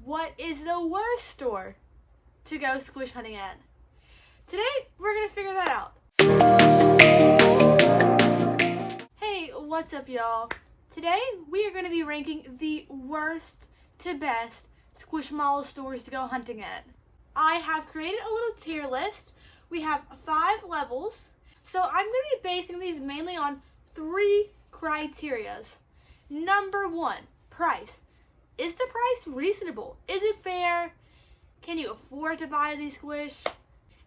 what is the worst store to go squish hunting at? Today, we're gonna figure that out. Hey, what's up, y'all? Today, we are gonna be ranking the worst to best Squishmallow stores to go hunting at. I have created a little tier list. We have 5 levels. So I'm gonna be basing these mainly on 3 criterias. Number 1, price. Is the price reasonable? Is it fair? Can you afford to buy these squish?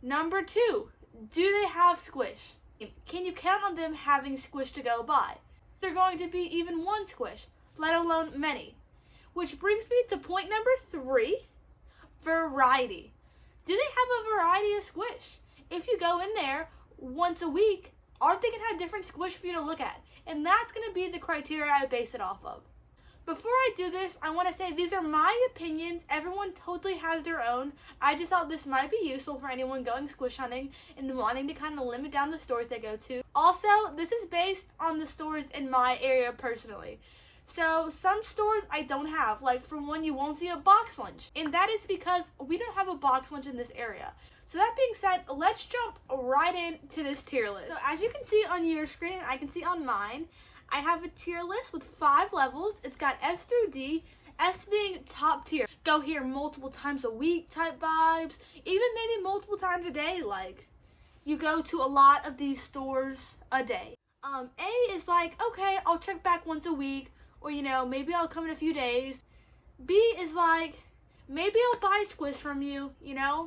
Number 2, do they have squish? Can you count on them having squish to go buy? They're going to be even one squish, let alone many. Which brings me to point number 3, variety. Do they have a variety of squish? If you go in there once a week, aren't they going to have different squish for you to look at? And that's going to be the criteria I base it off of. Before I do this, I want to say these are my opinions. Everyone totally has their own. I just thought this might be useful for anyone going squish hunting and wanting to kind of limit down the stores they go to. Also, this is based on the stores in my area personally. So some stores I don't have, like for one, you won't see a box lunch. And that is because we don't have a box lunch in this area. So that being said, let's jump right into this tier list. So as you can see on your screen, I can see on mine, I have a tier list with 5 levels. It's got S through D, S being top tier. Go here multiple times a week type vibes, even maybe multiple times a day, like you go to a lot of these stores a day. A is like, okay, I'll check back once a week, or maybe I'll come in a few days. B is like, maybe I'll buy squish from you,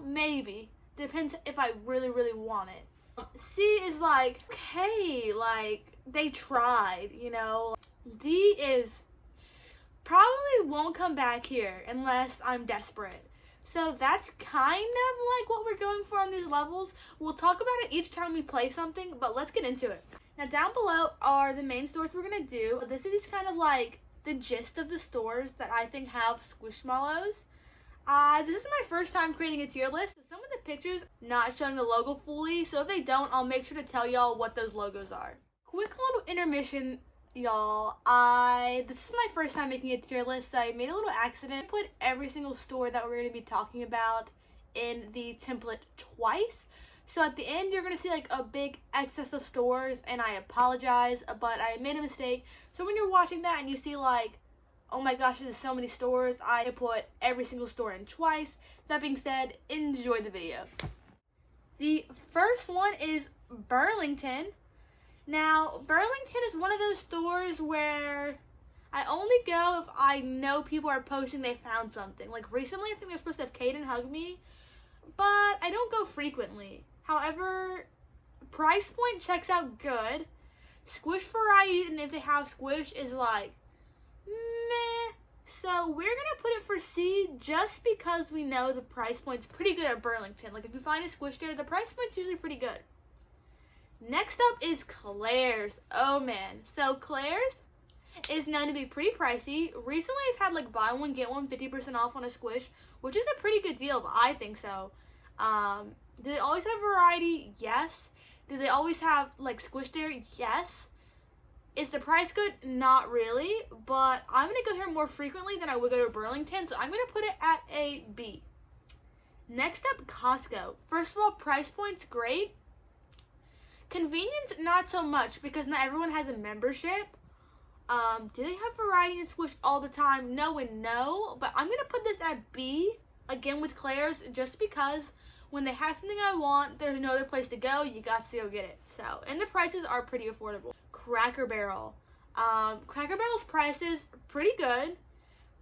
maybe. Depends if I really, really want it. C is like, okay, like, they tried, D is probably won't come back here unless I'm desperate. So that's kind of like what we're going for on these levels. We'll talk about it each time we play something, but let's get into it. Now down below are the main stores we're going to do. This is kind of like the gist of the stores that I think have Squishmallows. This is my first time creating a tier list. Some of the pictures not showing the logo fully, so if they don't, I'll make sure to tell y'all what those logos are. Quick little intermission, y'all. This is my first time making a tier list, so I made a little accident. I put every single store that we're going to be talking about in the template twice. So at the end, you're going to see like a big excess of stores, and I apologize, but I made a mistake. So when you're watching that and you see like, oh my gosh, there's so many stores, I put every single store in twice. That being said, enjoy the video. The first one is Burlington. Now, Burlington is one of those stores where I only go if I know people are posting they found something. Like recently, I think they're supposed to have Caden hug me, but I don't go frequently. However, price point checks out good. Squish variety, and if they have squish, is like, meh. So we're gonna put it for C just because we know the price point's pretty good at Burlington. Like if you find a squish there, the price point's usually pretty good. Next up is Claire's. Oh man. So Claire's is known to be pretty pricey. Recently I've had like buy one, get one 50% off on a squish, which is a pretty good deal, but I think so. Do they always have variety? Yes. Do they always have like squish there? Yes. Is the price good? Not really, but I'm going to go here more frequently than I would go to Burlington, so I'm going to put it at a B. Next up, Costco. First of all, price point's great. Convenience, not so much, because not everyone has a membership. Do they have variety and squish all the time? No and no, but I'm going to put this at B, again with Claire's, just because when they have something I want, there's no other place to go, you got to go get it. So, and the prices are pretty affordable. Cracker Barrel. Cracker Barrel's prices pretty good.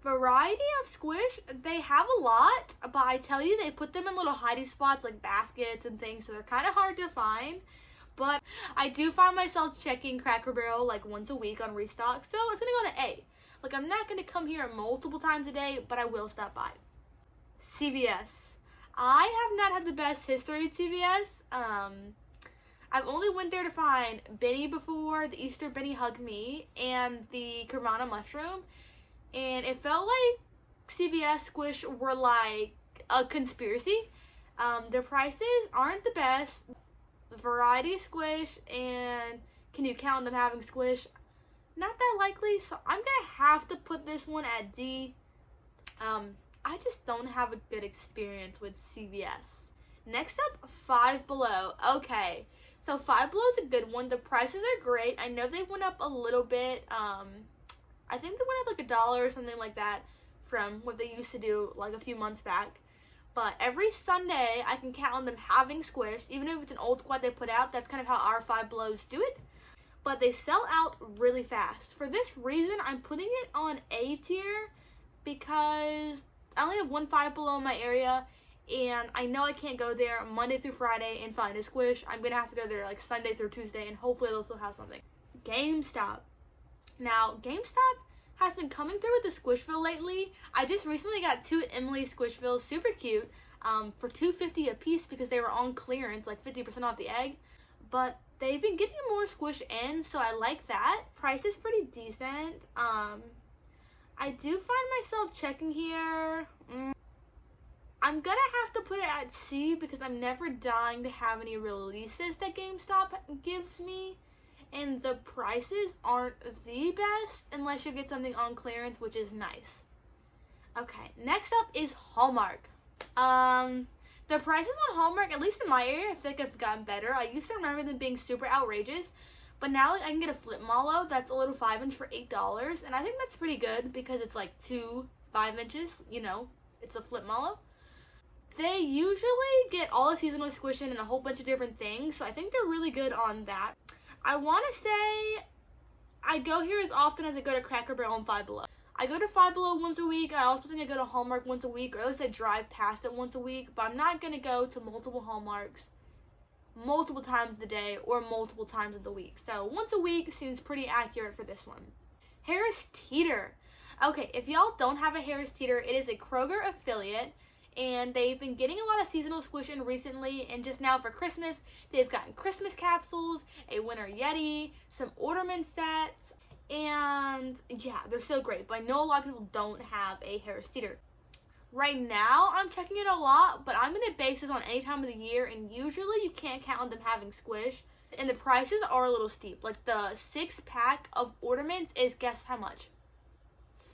Variety of squish, they have a lot, but I tell you, they put them in little hidey spots like baskets and things, so they're kind of hard to find. But I do find myself checking Cracker Barrel like once a week on restock, so it's gonna go to A. Like I'm not gonna come here multiple times a day, but I will stop by. CVS. I have not had the best history at CVS. I've only went there to find Benny before, the Easter Benny Hug Me, and the Corona Mushroom. And it felt like CVS squish were like a conspiracy. Their prices aren't the best. Variety squish, and can you count them having squish? Not that likely, so I'm gonna have to put this one at D. I just don't have a good experience with CVS. Next up, Five Below. Okay, so Five Below is a good one. The prices are great. I know they went up a little bit. I think they went up like $1 or something like that from what they used to do like a few months back. But every Sunday, I can count on them having Squish, even if it's an old squad they put out. That's kind of how our Five Belows do it. But they sell out really fast. For this reason, I'm putting it on A tier because I only have one Five Below in my area, and I know I can't go there Monday through Friday and find a Squish. I'm going to have to go there like Sunday through Tuesday, and hopefully they'll still have something. GameStop. Now, GameStop has been coming through with the Squishville lately. I just recently got 2 Emily Squishvilles, super cute, for $2.50 a piece because they were on clearance, like 50% off the egg. But they've been getting more Squish in, so I like that. Price is pretty decent. I do find myself checking here. I'm gonna have to put it at C because I'm never dying to have any releases that GameStop gives me. And the prices aren't the best unless you get something on clearance, which is nice. Okay, next up is Hallmark. The prices on Hallmark, at least in my area, I feel like have gotten better. I used to remember them being super outrageous, but now like, I can get a Flipmallow that's a little 5-inch for $8, and I think that's pretty good because it's like 2 5-inches, you know, it's a Flipmallow. They usually get all the seasonal Squish in and a whole bunch of different things, so I think they're really good on that. I want to say I go here as often as I go to Cracker Barrel and Five Below. I go to Five Below once a week. I also think I go to Hallmark once a week, or at least I drive past it once a week. But I'm not going to go to multiple Hallmarks multiple times a day or multiple times of the week. So once a week seems pretty accurate for this one. Harris Teeter. Okay, if y'all don't have a Harris Teeter, it is a Kroger affiliate. And they've been getting a lot of seasonal Squish in recently, and just now for Christmas, they've gotten Christmas capsules, a Winter Yeti, some ornament sets, and yeah, they're so great. But I know a lot of people don't have a Harris Teeter. Right now, I'm checking it a lot, but I'm going to base this on any time of the year, and usually you can't count on them having Squish. And the prices are a little steep. Like the 6-pack of ornaments is, guess how much?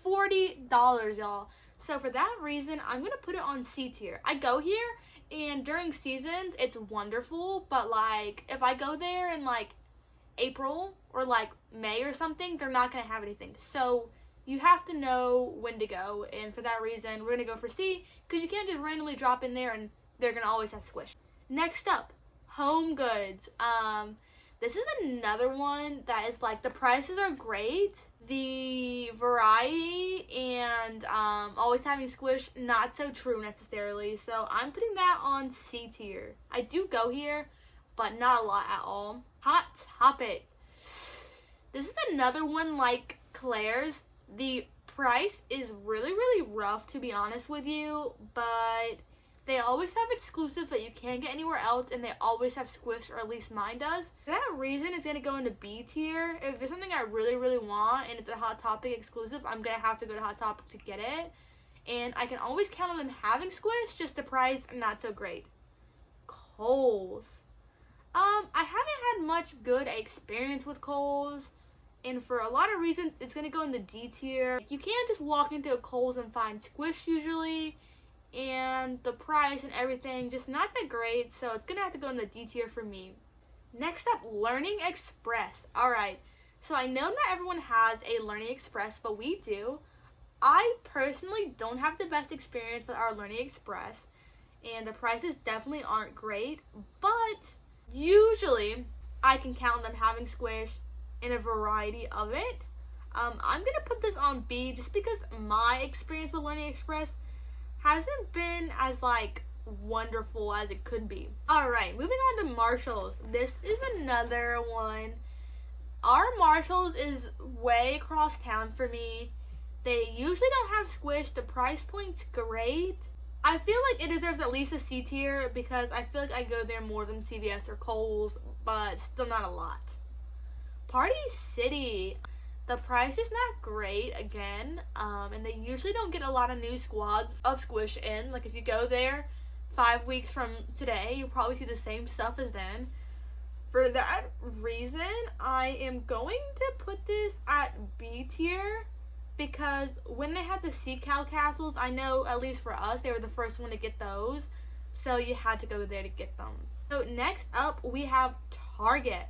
$40, y'all. So for that reason, I'm going to put it on C tier. I go here, and during seasons, it's wonderful. But, like, if I go there in, like, April or, like, May or something, they're not going to have anything. So you have to know when to go. And for that reason, we're going to go for C. Because you can't just randomly drop in there, and they're going to always have Squish. Next up, Home Goods. This is another one that is, like, the prices are great. The variety and always having Squish, not so true necessarily. So I'm putting that on C tier. I do go here, but not a lot at all. Hot Topic. This is another one like Claire's. The price is really, really rough, to be honest with you, but they always have exclusives that you can't get anywhere else, and they always have Squish, or at least mine does. For that reason, it's going to go into B tier. If there's something I really, really want, and it's a Hot Topic exclusive, I'm going to have to go to Hot Topic to get it. And I can always count on them having Squish, just the price, not so great. Kohl's. I haven't had much good experience with Kohl's, and for a lot of reasons, it's going to go in the D tier. You can't just walk into a Kohl's and find Squish usually. And the price and everything, just not that great, so it's gonna have to go in the D tier for me. Next up, Learning Express. Alright, so I know not everyone has a Learning Express, but we do. I personally don't have the best experience with our Learning Express, and the prices definitely aren't great, but usually I can count on them having Squish in a variety of it. I'm gonna put this on B just because my experience with Learning Express hasn't been as like wonderful as it could be. Alright, moving on to Marshalls. This is another one. Our Marshalls is way across town for me. They usually don't have Squish. The price point's great. I feel like it deserves at least a C tier because I feel like I go there more than CVS or Kohl's, but still not a lot. Party City. The price is not great, again, and they usually don't get a lot of new squads of Squish in. Like, if you go there 5 weeks from today, you'll probably see the same stuff as then. For that reason, I am going to put this at B tier, because when they had the sea cow capsules, I know at least for us, they were the first one to get those. So you had to go there to get them. So next up, we have Target.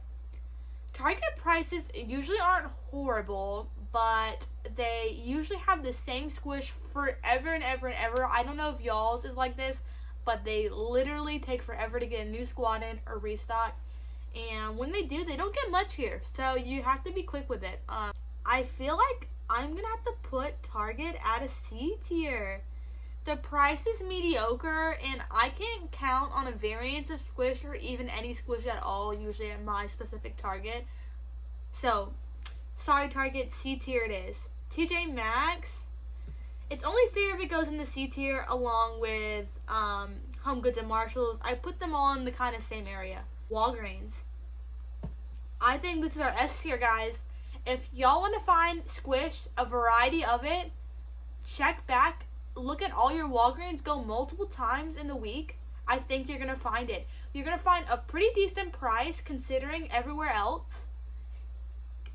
Target prices usually aren't horrible, but they usually have the same squish forever and ever and ever. I don't know if y'all's is like this, but they literally take forever to get a new squad in or restock. And when they do, they don't get much here. So you have to be quick with it. I feel like I'm going to have to put Target at a C tier. The price is mediocre, and I can't count on a variance of squish or even any squish at all, usually at my specific Target. So, sorry Target, C tier it is. TJ Maxx, it's only fair if it goes in the C tier along with Home Goods and Marshalls. I put them all in the kind of same area. Walgreens, I think this is our S tier, guys. If y'all want to find squish, a variety of it, check back. Look at all your Walgreens, go multiple times in the week. I think you're going to find it. You're going to find a pretty decent price considering everywhere else.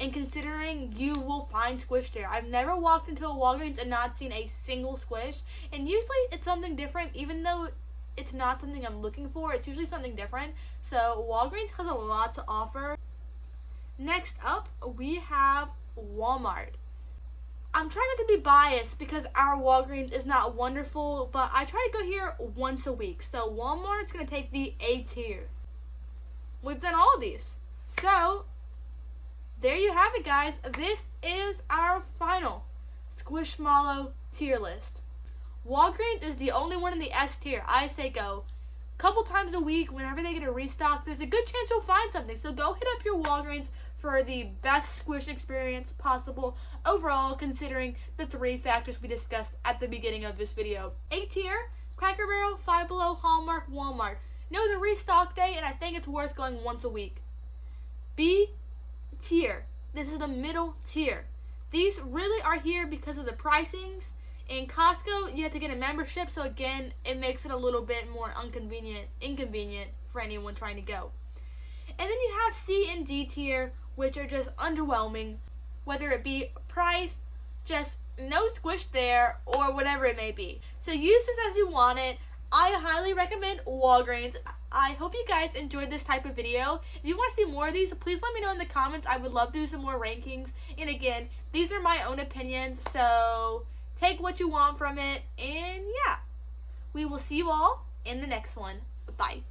And considering you will find squish there. I've never walked into a Walgreens and not seen a single squish. And usually it's something different, even though it's not something I'm looking for. It's usually something different. So Walgreens has a lot to offer. Next up, we have Walmart. I'm trying not to be biased because our Walgreens is not wonderful, but I try to go here once a week. So Walmart's going to take the A tier. We've done all of these. So there you have it, guys. This is our final Squishmallow tier list. Walgreens is the only one in the S tier. I say go. Couple times a week, whenever they get a restock, there's a good chance you'll find something. So go hit up your Walgreens for the best squish experience possible overall, considering the 3 factors we discussed at the beginning of this video. A tier, Cracker Barrel, Five Below, Hallmark, Walmart. Know the restock day, and I think it's worth going once a week. B tier, this is the middle tier. These really are here because of the pricings. In Costco, you have to get a membership, so again, it makes it a little bit more inconvenient for anyone trying to go. And then you have C and D tier, which are just underwhelming, whether it be price, just no squish there, or whatever it may be. So use this as you want it. I highly recommend Walgreens. I hope you guys enjoyed this type of video. If you want to see more of these, please let me know in the comments. I would love to do some more rankings. And again, these are my own opinions, so take what you want from it. And yeah, we will see you all in the next one. Bye.